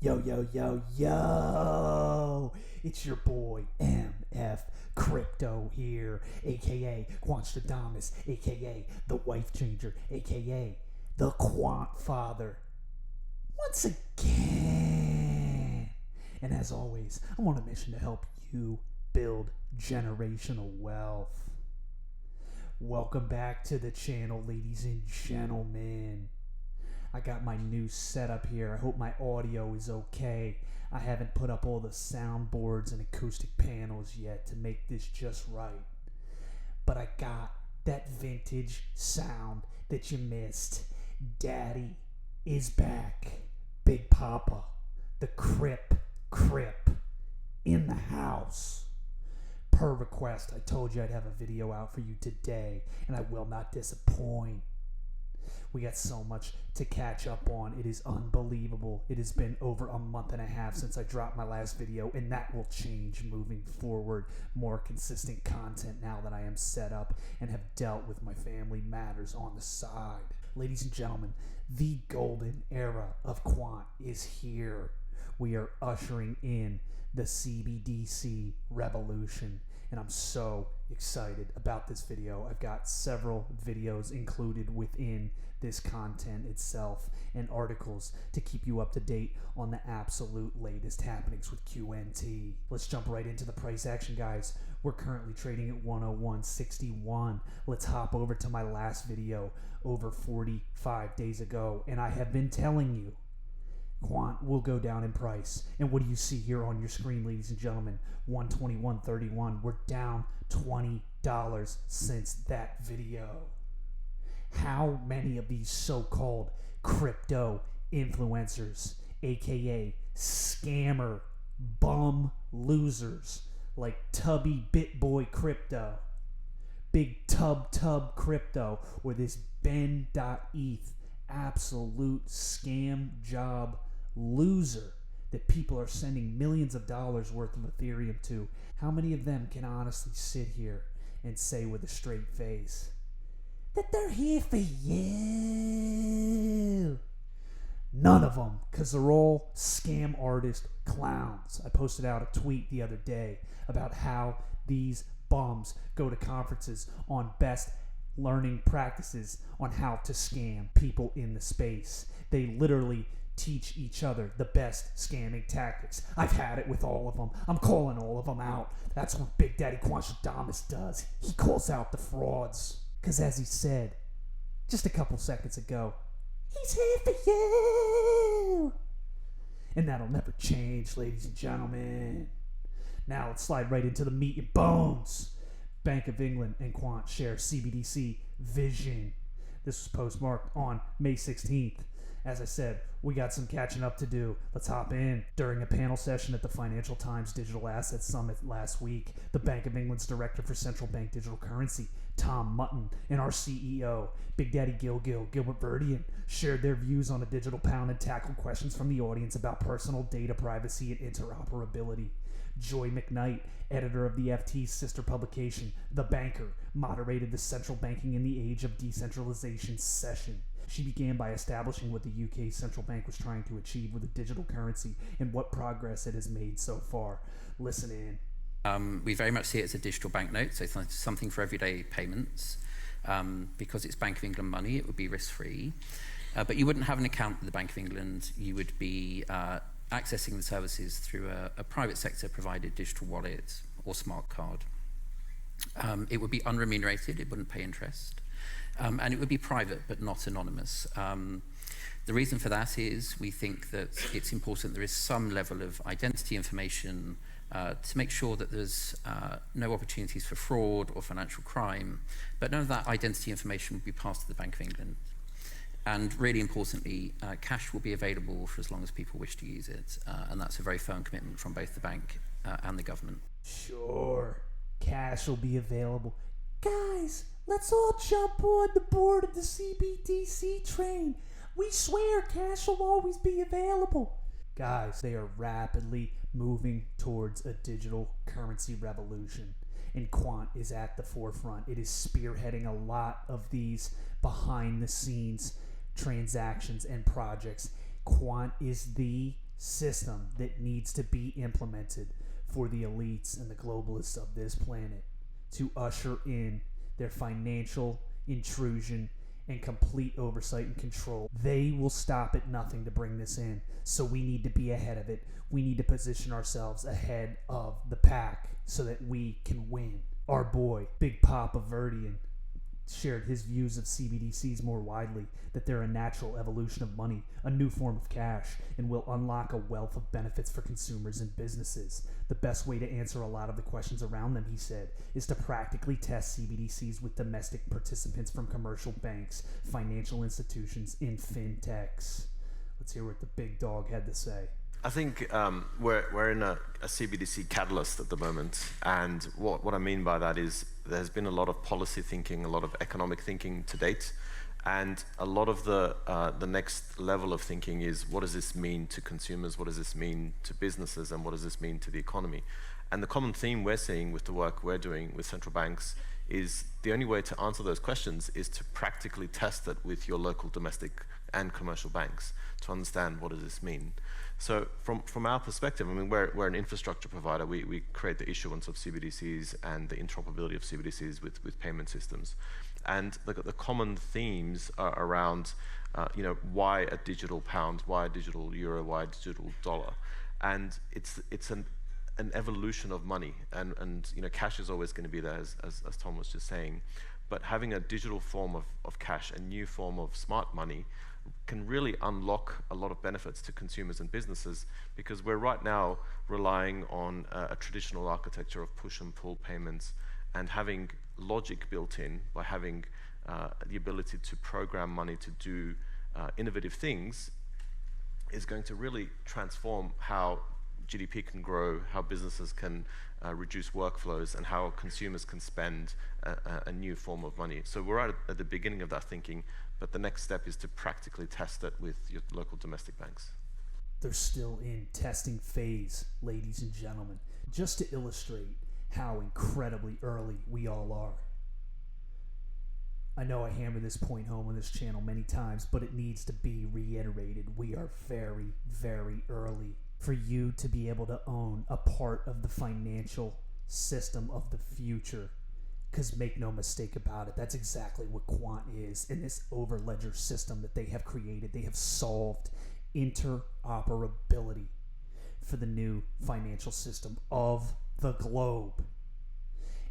Yo, yo, yo, yo! It's your boy MF Crypto here, aka Quantstradamus, aka the Wife Changer, aka the Quant Father. Once again! And as always, I'm on a mission to help you build generational wealth. Welcome back to the channel, ladies and gentlemen. I got my new setup here. I hope my audio is okay. I haven't put up all the soundboards and acoustic panels yet to make this just right. But I got that vintage sound that you missed. Daddy is back. Big Papa, the Crip, in the house. Per request, I told you I'd have a video out for you today, and I will not disappoint. We got so much to catch up on. It is unbelievable. It has been over a month and a half since I dropped my last video, and that will change moving forward. More consistent content now that I am set up and have dealt with my family matters on the side. Ladies and gentlemen, the golden era of quant is here. We are ushering in the CBDC revolution, and I'm so excited about this video. I've got several videos included within this content itself and articles to keep you up to date on the absolute latest happenings with QNT. Let's jump right into the price action, guys. We're currently trading at 101.61. Let's hop over to my last video over 45 days ago, and I have been telling you quant will go down in price. And what do you see here on your screen, ladies and gentlemen? 121.31. We're down $20 since that video. How many of these so-called crypto influencers, aka scammer bum losers like Tubby Bitboy Crypto, Big Tub Crypto, or this Ben.eth absolute scam job loser that people are sending millions of dollars worth of Ethereum to, how many of them can honestly sit here and say with a straight face that they're here for you? None of them, because they're all scam artist clowns. I posted out a tweet the other day about how these bums go to conferences on best learning practices on how to scam people in the space. They literally teach each other the best scamming tactics. I've had it with all of them. I'm calling all of them out. That's what Big Daddy Quantstradamus does. He calls out the frauds. Because as he said just a couple seconds ago, he's here for you. And that'll never change, ladies and gentlemen. Now let's slide right into the meat and bones. Bank of England and Quant share CBDC vision. This was postmarked on May 16th. As I said, we got some catching up to do. Let's hop in. During a panel session at the Financial Times Digital Assets Summit last week, the Bank of England's Director for Central Bank Digital Currency, Tom Mutton, and our CEO, Big Daddy Gilbert Verdian, shared their views on a digital pound and tackled questions from the audience about personal data privacy and interoperability. Joy McKnight, editor of the FT's sister publication, The Banker, moderated the Central Banking in the Age of Decentralization session. She began by establishing what the UK central bank was trying to achieve with a digital currency and what progress it has made so far. Listen in. We very much see it as a digital banknote, so it's something for everyday payments. Because it's Bank of England money, it would be risk-free. But you wouldn't have an account with the Bank of England. You would be accessing the services through a private sector provided digital wallet or smart card. It would be unremunerated, it wouldn't pay interest, and it would be private but not anonymous. The reason for that is we think that it's important there is some level of identity information to make sure that there's no opportunities for fraud or financial crime, but none of that identity information would be passed to the Bank of England. And really importantly, cash will be available for as long as people wish to use it. And that's a very firm commitment from both the bank and the government. Sure, cash will be available. Guys, let's all jump on the board of the CBDC train. We swear cash will always be available. Guys, they are rapidly moving towards a digital currency revolution. And Quant is at the forefront. It is spearheading a lot of these behind the scenes transactions and projects. Quant is the system that needs to be implemented for the elites and the globalists of this planet to usher in their financial intrusion and complete oversight and control. They will stop at nothing to bring this in. So we need to be ahead of it. We need to position ourselves ahead of the pack so that we can win. Our boy, Big Papa Verdian, shared his views of CBDCs more widely, that they're a natural evolution of money, a new form of cash, and will unlock a wealth of benefits for consumers and businesses. The best way to answer a lot of the questions around them, he said, is to practically test CBDCs with domestic participants from commercial banks, financial institutions, and fintechs. Let's hear what the big dog had to say. I think we're in a CBDC catalyst at the moment, and what I mean by that is there's been a lot of policy thinking, a lot of economic thinking to date, and a lot of the next level of thinking is, what does this mean to consumers, what does this mean to businesses, and what does this mean to the economy? And the common theme we're seeing with the work we're doing with central banks is the only way to answer those questions is to practically test it with your local domestic and commercial banks to understand what does this mean. So from our perspective, I mean, we're an infrastructure provider. We create the issuance of CBDCs and the interoperability of CBDCs with payment systems. And the common themes are around, why a digital pound, why a digital euro, why a digital dollar. And it's an evolution of money. And cash is always going to be there, as Tom was just saying. But having a digital form of cash, a new form of smart money, can really unlock a lot of benefits to consumers and businesses, because we're right now relying on a traditional architecture of push and pull payments, and having logic built in by having the ability to program money to do innovative things is going to really transform how GDP can grow, how businesses can reduce workflows, and how consumers can spend a new form of money. So we're right at the beginning of that thinking, but the next step is to practically test it with your local domestic banks. They're still in testing phase, ladies and gentlemen, just to illustrate how incredibly early we all are. I know I hammer this point home on this channel many times, but it needs to be reiterated. We are very, very early. For you to be able to own a part of the financial system of the future, because make no mistake about it, that's exactly what Quant is in this overledger system that they have created. They have solved interoperability for the new financial system of the globe.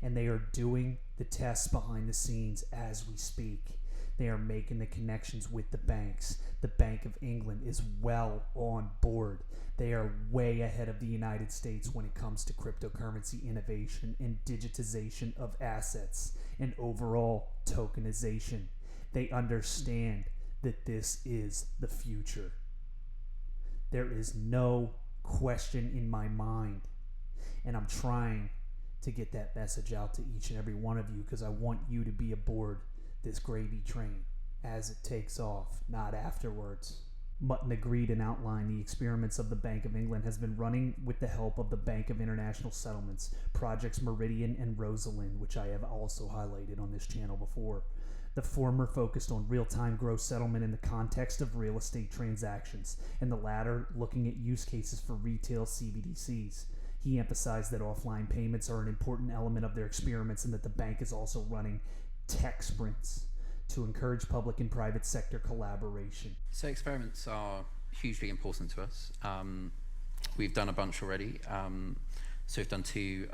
And they are doing the tests behind the scenes as we speak. They are making the connections with the banks. The Bank of England is well on board. They are way ahead of the United States when it comes to cryptocurrency innovation and digitization of assets and overall tokenization. They understand that this is the future. There is no question in my mind, and I'm trying to get that message out to each and every one of you, because I want you to be aboard this gravy train as it takes off, not afterwards. Mutton agreed and outlined the experiments of the Bank of England has been running with the help of the Bank of International Settlements, projects Meridian and Rosalind, which I have also highlighted on this channel before. The former focused on real-time gross settlement in the context of real estate transactions, and the latter looking at use cases for retail CBDCs. He emphasized that offline payments are an important element of their experiments, and that the bank is also running tech sprints to encourage public and private sector collaboration. So experiments are hugely important to us. We've done a bunch already. So we've done two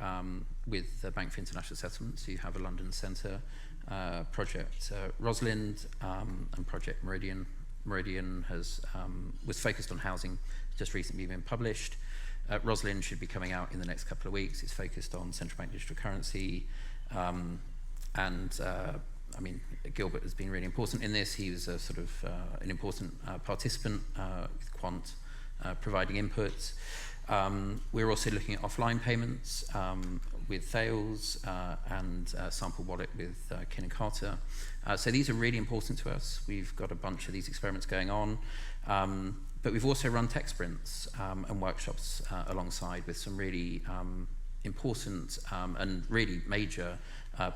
with the Bank for International Settlements, who have a London centre, Project Rosalind and Project Meridian. Meridian was focused on housing, just recently been published. Rosalind should be coming out in the next couple of weeks. It's focused on central bank digital currency. I mean, Gilbert has been really important in this. He was a sort of an important participant with Quant providing input. We're also looking at offline payments with Thales and Sample Wallet with Kin and Carter. So these are really important to us. We've got a bunch of these experiments going on. But we've also run tech sprints and workshops alongside with some really important and really major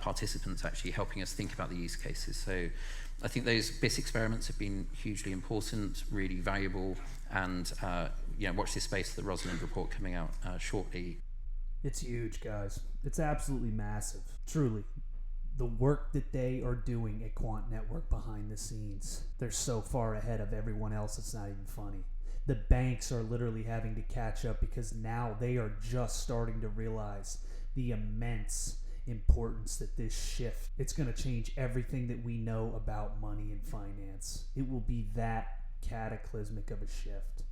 participants actually helping us think about the use cases. So I think those BIS experiments have been hugely important, really valuable, and watch this space for the Rosalind report coming out shortly. It's huge, guys. It's absolutely massive. Truly. The work that they are doing at Quant Network behind the scenes, they're so far ahead of everyone else, it's not even funny. The banks are literally having to catch up because now they are just starting to realize the immense importance that this shift, it's going to change everything that we know about money and finance. It will be that cataclysmic of a shift.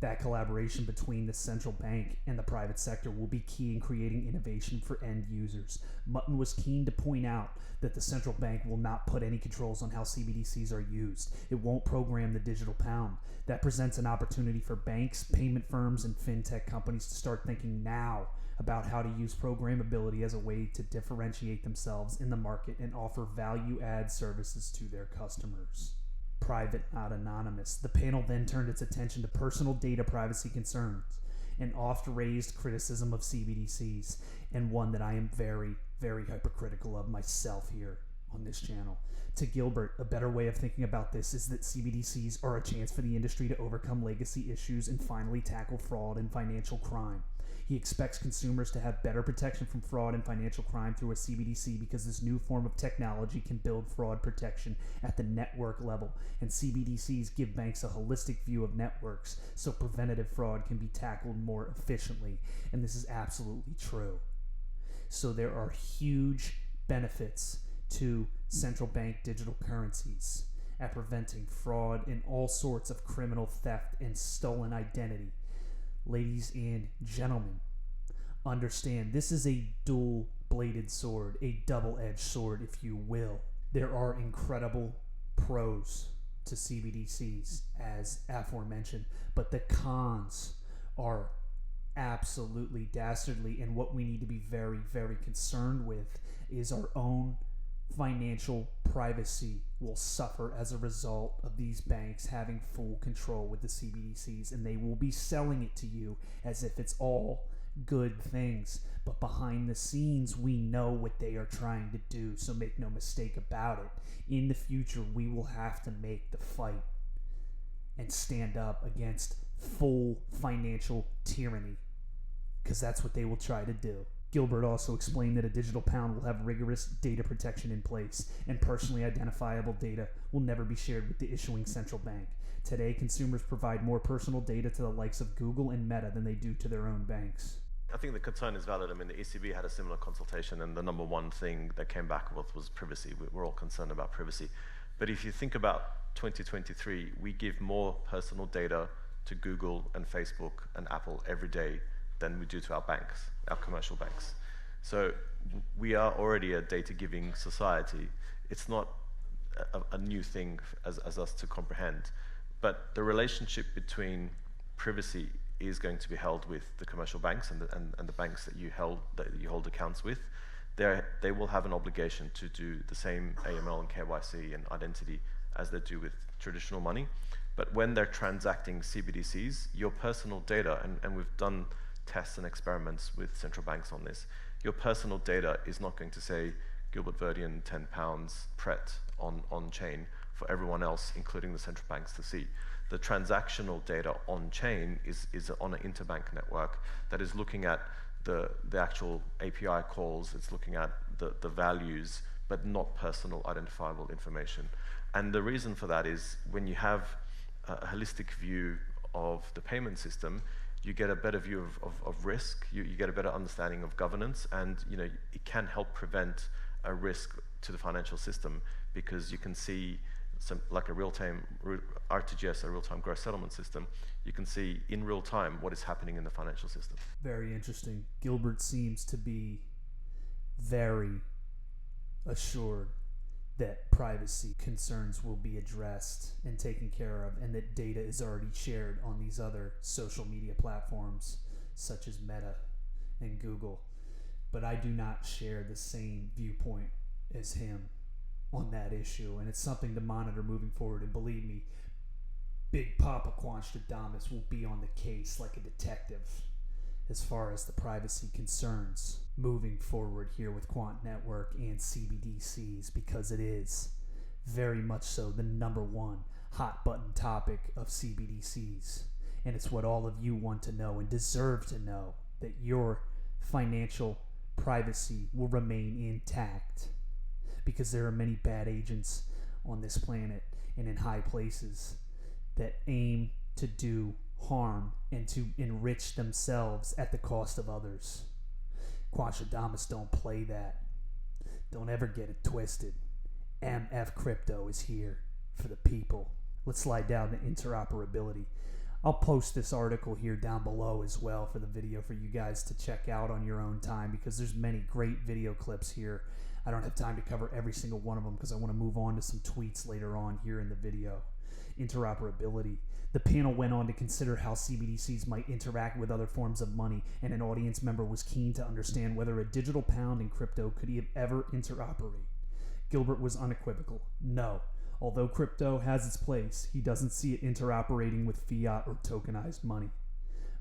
That collaboration between the central bank and the private sector will be key in creating innovation for end users. Mutton was keen to point out that the central bank will not put any controls on how CBDCs are used. It won't program the digital pound. That presents an opportunity for banks, payment firms, and fintech companies to start thinking now about how to use programmability as a way to differentiate themselves in the market and offer value-add services to their customers. Private, not anonymous. The panel then turned its attention to personal data privacy concerns, an oft-raised criticism of CBDCs, and one that I am very, very hypercritical of myself here on this channel. To Gilbert, a better way of thinking about this is that CBDCs are a chance for the industry to overcome legacy issues and finally tackle fraud and financial crime. He expects consumers to have better protection from fraud and financial crime through a CBDC because this new form of technology can build fraud protection at the network level, and CBDCs give banks a holistic view of networks so preventative fraud can be tackled more efficiently, and this is absolutely true. So there are huge benefits to central bank digital currencies at preventing fraud and all sorts of criminal theft and stolen identity. Ladies and gentlemen, understand this is a dual-bladed sword, a double-edged sword, if you will. There are incredible pros to CBDCs, as aforementioned, but the cons are absolutely dastardly, and what we need to be very, very concerned with is our own financial privacy will suffer as a result of these banks having full control with the CBDCs, and they will be selling it to you as if it's all good things. But behind the scenes, we know what they are trying to do, so make no mistake about it. In the future, we will have to make the fight and stand up against full financial tyranny, because that's what they will try to do. Gilbert also explained that a digital pound will have rigorous data protection in place, and personally identifiable data will never be shared with the issuing central bank. Today, consumers provide more personal data to the likes of Google and Meta than they do to their own banks. I think the concern is valid. I mean, the ECB had a similar consultation, and the number one thing that came back with was privacy. We're all concerned about privacy. But if you think about 2023, we give more personal data to Google and Facebook and Apple every day than we do to our banks, our commercial banks. So we are already a data-giving society. It's not a new thing as us to comprehend. But the relationship between privacy is going to be held with the commercial banks and the banks that you hold accounts with. They will have an obligation to do the same AML and KYC and identity as they do with traditional money. But when they're transacting CBDCs, your personal data, and we've done tests and experiments with central banks on this, your personal data is not going to say Gilbert Verdian £10 Pret on chain for everyone else, including the central banks, to see. The transactional data on chain is on an interbank network that is looking at the actual API calls, it's looking at the values, but not personal identifiable information. And the reason for that is when you have a holistic view of the payment system, you get a better view of risk, you get a better understanding of governance, and it can help prevent a risk to the financial system because you can see like a real-time RTGS, a real-time gross settlement system, you can see in real time what is happening in the financial system. Very interesting. Gilbert seems to be very assured that privacy concerns will be addressed and taken care of, and that data is already shared on these other social media platforms such as Meta and Google. But I do not share the same viewpoint as him on that issue, and it's something to monitor moving forward. And believe me, Big Papa Quanstradamus will be on the case like a detective as far as the privacy concerns moving forward here with Quant Network and CBDCs, because it is very much so the number one hot button topic of CBDCs. And it's what all of you want to know and deserve to know, that your financial privacy will remain intact. Because there are many bad agents on this planet and in high places that aim to do harm and to enrich themselves at the cost of others. Quashadamas don't play that. Don't ever get it twisted. MF Crypto is here for the people. Let's slide down to interoperability. I'll post this article here down below as well for the video for you guys to check out on your own time, because there's many great video clips here. I don't have time to cover every single one of them because I want to move on to some tweets later on here in the video. Interoperability. The panel went on to consider how CBDCs might interact with other forms of money, and an audience member was keen to understand whether a digital pound and crypto could ever interoperate. Gilbert was unequivocal. No. Although crypto has its place, he doesn't see it interoperating with fiat or tokenized money.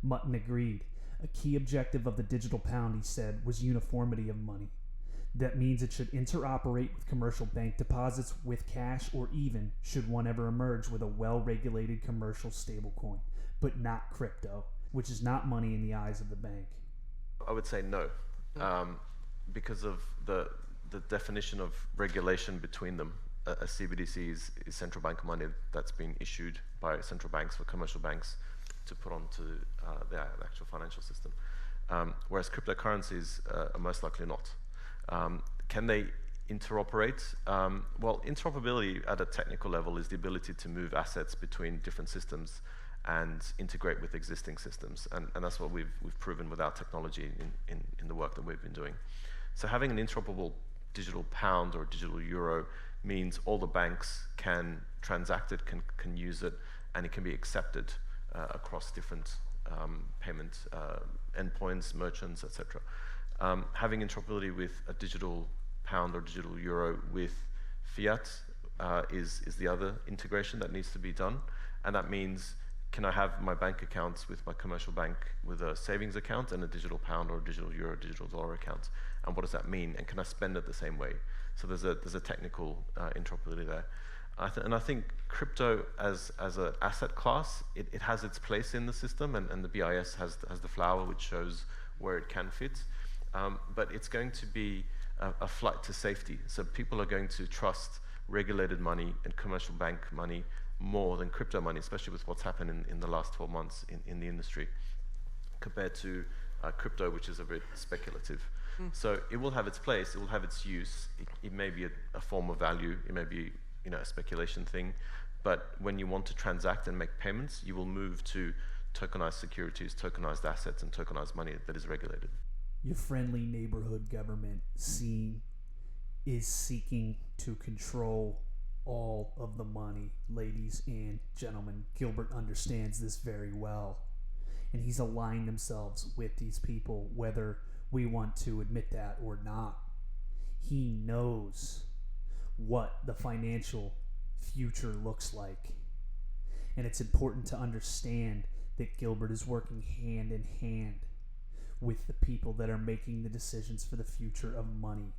Mutton agreed. A key objective of the digital pound, he said, was uniformity of money. That means it should interoperate with commercial bank deposits with cash, or even, should one ever emerge, with a well-regulated commercial stablecoin, but not crypto, which is not money in the eyes of the bank. I would say no, because of the definition of regulation between them. A CBDC is central bank money that's been issued by central banks for commercial banks to put onto the actual financial system, whereas cryptocurrencies are most likely not. Can they interoperate? Well, interoperability at a technical level is the ability to move assets between different systems and integrate with existing systems, and that's what we've proven with our technology in the work that we've been doing. So having an interoperable digital pound or digital euro means all the banks can transact it, can use it, and it can be accepted across different payment endpoints, merchants, etc. Having interoperability with a digital pound or digital euro with fiat is the other integration that needs to be done, and that means, can I have my bank accounts with my commercial bank with a savings account and a digital pound or digital euro, digital dollar account? And what does that mean? And can I spend it the same way? So there's a technical interoperability there. And I think crypto as an asset class, it has its place in the system, and the BIS has the flower which shows where it can fit. But it's going to be a flight to safety. So people are going to trust regulated money and commercial bank money more than crypto money, especially with what's happened in the last 12 months in the industry, compared to crypto, which is a bit speculative. So it will have its place, it will have its use. It may be a form of value, it may be a speculation thing, but when you want to transact and make payments, you will move to tokenized securities, tokenized assets, and tokenized money that is regulated. Your friendly neighborhood government scene is seeking to control all of the money, ladies and gentlemen. Gilbert understands this very well, and he's aligned themselves with these people, whether we want to admit that or not. He knows what the financial future looks like, and it's important to understand that Gilbert is working hand in hand with the people that are making the decisions for the future of money.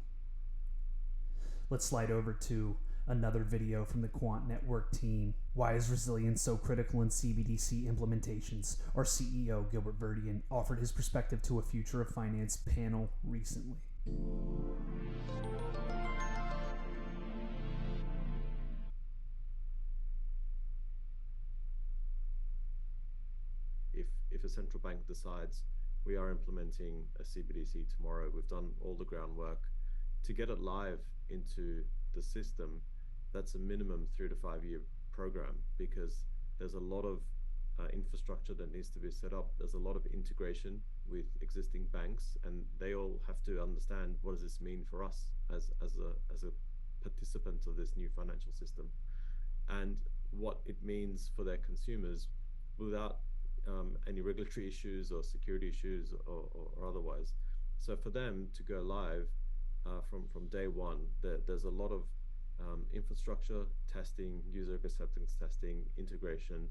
Let's slide over to another video from the Quant Network team. Why is resilience so critical in CBDC implementations? Our CEO, Gilbert Verdian, offered his perspective to a Future of Finance panel recently. If a central bank decides we are implementing a CBDC tomorrow, we've done all the groundwork to get it live into the system. That's a minimum 3 to 5 year program, because there's a lot of infrastructure that needs to be set up. There's a lot of integration with existing banks, and they all have to understand, what does this mean for us as a participant of this new financial system, and what it means for their consumers without any regulatory issues or security issues or otherwise. So for them to go live from day one, there's a lot of infrastructure testing, user acceptance testing, integration,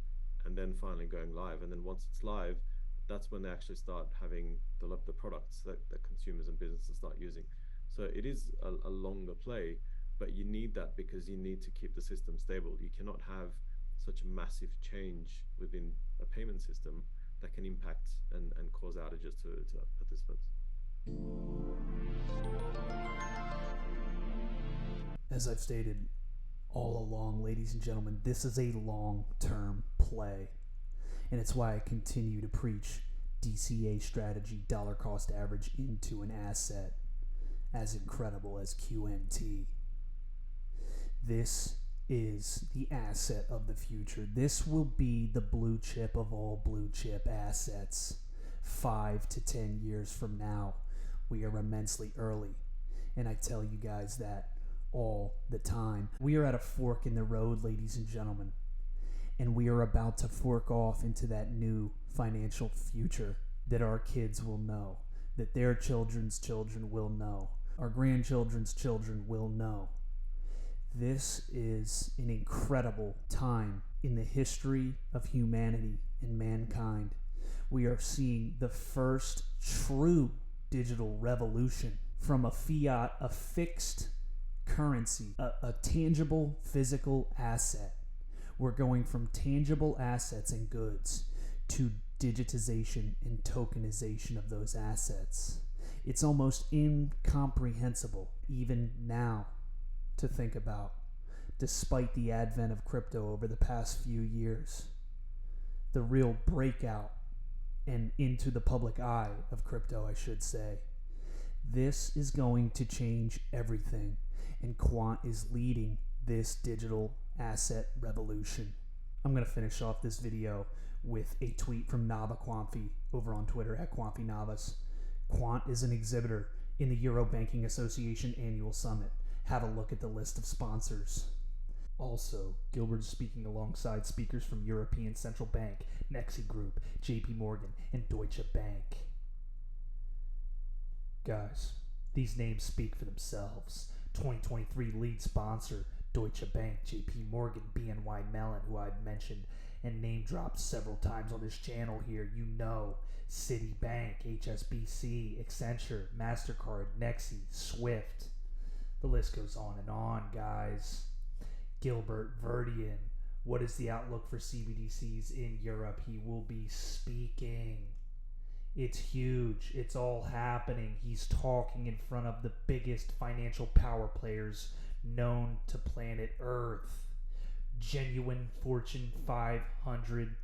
and then finally going live. And then once it's live, that's when they actually start having the products that consumers and businesses start using. So it is a longer play, but you need that because you need to keep the system stable. You cannot have such a massive change within a payment system that can impact and cause outages to participants. As I've stated all along, ladies and gentlemen, this is a long-term play. And it's why I continue to preach DCA strategy, dollar cost average, into an asset as incredible as QNT. This is the asset of the future. This will be the blue chip of all blue chip assets 5 to 10 years from now. We are immensely early, and I tell you guys that all the time. We are at a fork in the road, ladies and gentlemen, and we are about to fork off into that new financial future that our kids will know, that their children's children will know, our grandchildren's children will know. This is an incredible time in the history of humanity and mankind. We are seeing the first true digital revolution from a fiat, a fixed currency, a tangible physical asset. We're going from tangible assets and goods to digitization and tokenization of those assets. It's almost incomprehensible even now to think about, despite the advent of crypto over the past few years. The real breakout and into the public eye of crypto, I should say. This is going to change everything, and Quant is leading this digital asset revolution. I'm going to finish off this video with a tweet from Nava Quamfi over on Twitter at Quamfi Navas. Quant is an exhibitor in the Euro Banking Association Annual Summit. Have a look at the list of sponsors. Also, Gilbert is speaking alongside speakers from European Central Bank, Nexi Group, JP Morgan, and Deutsche Bank. Guys, these names speak for themselves. 2023 lead sponsor, Deutsche Bank, JP Morgan, BNY Mellon, who I've mentioned and name dropped several times on this channel here. You know, Citibank, HSBC, Accenture, MasterCard, Nexi, Swift. The list goes on and on, guys. Gilbert Verdian, what is the outlook for CBDCs in Europe? He will be speaking. It's huge. It's all happening. He's talking in front of the biggest financial power players known to planet Earth. Genuine Fortune 500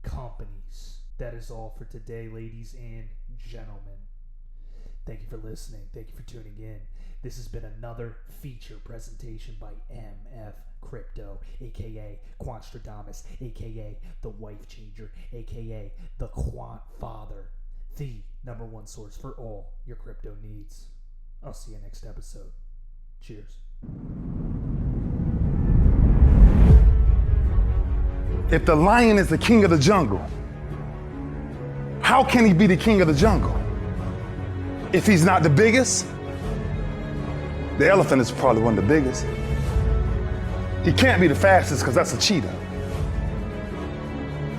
companies. That is all for today, ladies and gentlemen. Thank you for listening. Thank you for tuning in. This has been another feature presentation by MF Crypto, aka Quantstradamus, aka the Wife Changer, aka the Quant Father, the #1 source for all your crypto needs. I'll see you next episode. Cheers. If the lion is the king of the jungle, how can he be the king of the jungle? If he's not the biggest, the elephant is probably one of the biggest. He can't be the fastest because that's a cheetah.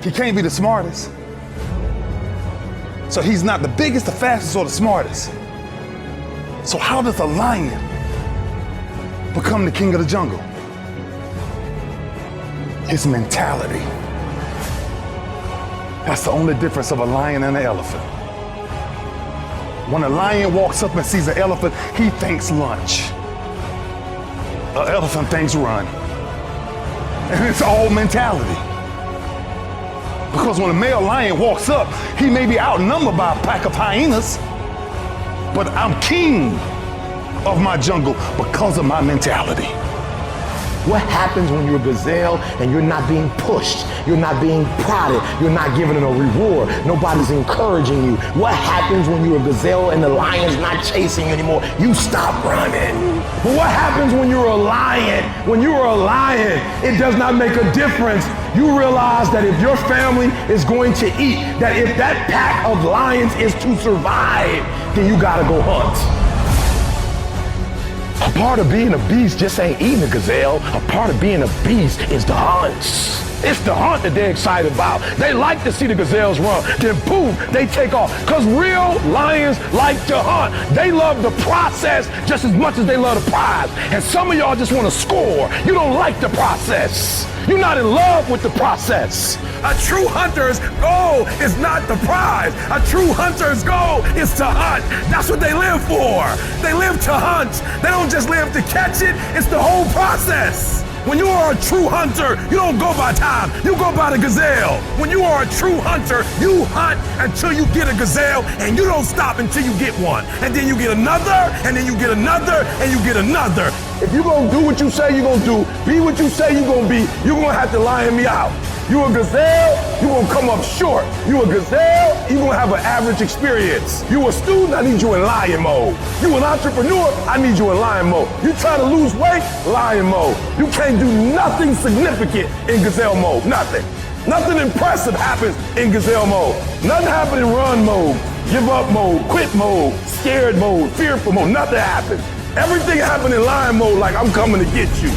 He can't be the smartest. So he's not the biggest, the fastest, or the smartest. So how does a lion become the king of the jungle? His mentality. That's the only difference of a lion and an elephant. When a lion walks up and sees an elephant, he thinks lunch. An elephant thinks run. And it's all mentality. Because when a male lion walks up, he may be outnumbered by a pack of hyenas, but I'm king of my jungle because of my mentality. What happens when you're a gazelle and you're not being pushed, you're not being prodded, you're not given a reward, nobody's encouraging you? What happens when you're a gazelle and the lion's not chasing you anymore? You stop running. But what happens when you're a lion? When you are a lion, it does not make a difference. You realize that if your family is going to eat, that if that pack of lions is to survive, then you gotta go hunt. A part of being a beast just ain't eating a gazelle. A part of being a beast is the hunts. It's the hunt that they're excited about. They like to see the gazelles run. Then boom, they take off. Because real lions like to hunt. They love the process just as much as they love the prize. And some of y'all just want to score. You don't like the process. You're not in love with the process. A true hunter's goal is not the prize. A true hunter's goal is to hunt. That's what they live for. They live to hunt. They don't just live to catch it. It's the whole process. When you are a true hunter, you don't go by time, you go by the gazelle. When you are a true hunter, you hunt until you get a gazelle, and you don't stop until you get one. And then you get another, and then you get another, and you get another. If you're gonna do what you say you're gonna do, be what you say you're gonna be, you're gonna have to lion me out. You a gazelle, you're gonna come up short. You a gazelle, you're gonna have an average experience. You a student, I need you in lion mode. You an entrepreneur, I need you in lion mode. You trying to lose weight, lion mode. You can't do nothing significant in gazelle mode, nothing. Nothing impressive happens in gazelle mode. Nothing happens in run mode, give up mode, quit mode, scared mode, fearful mode, nothing happens. Everything happens in lion mode like I'm coming to get you.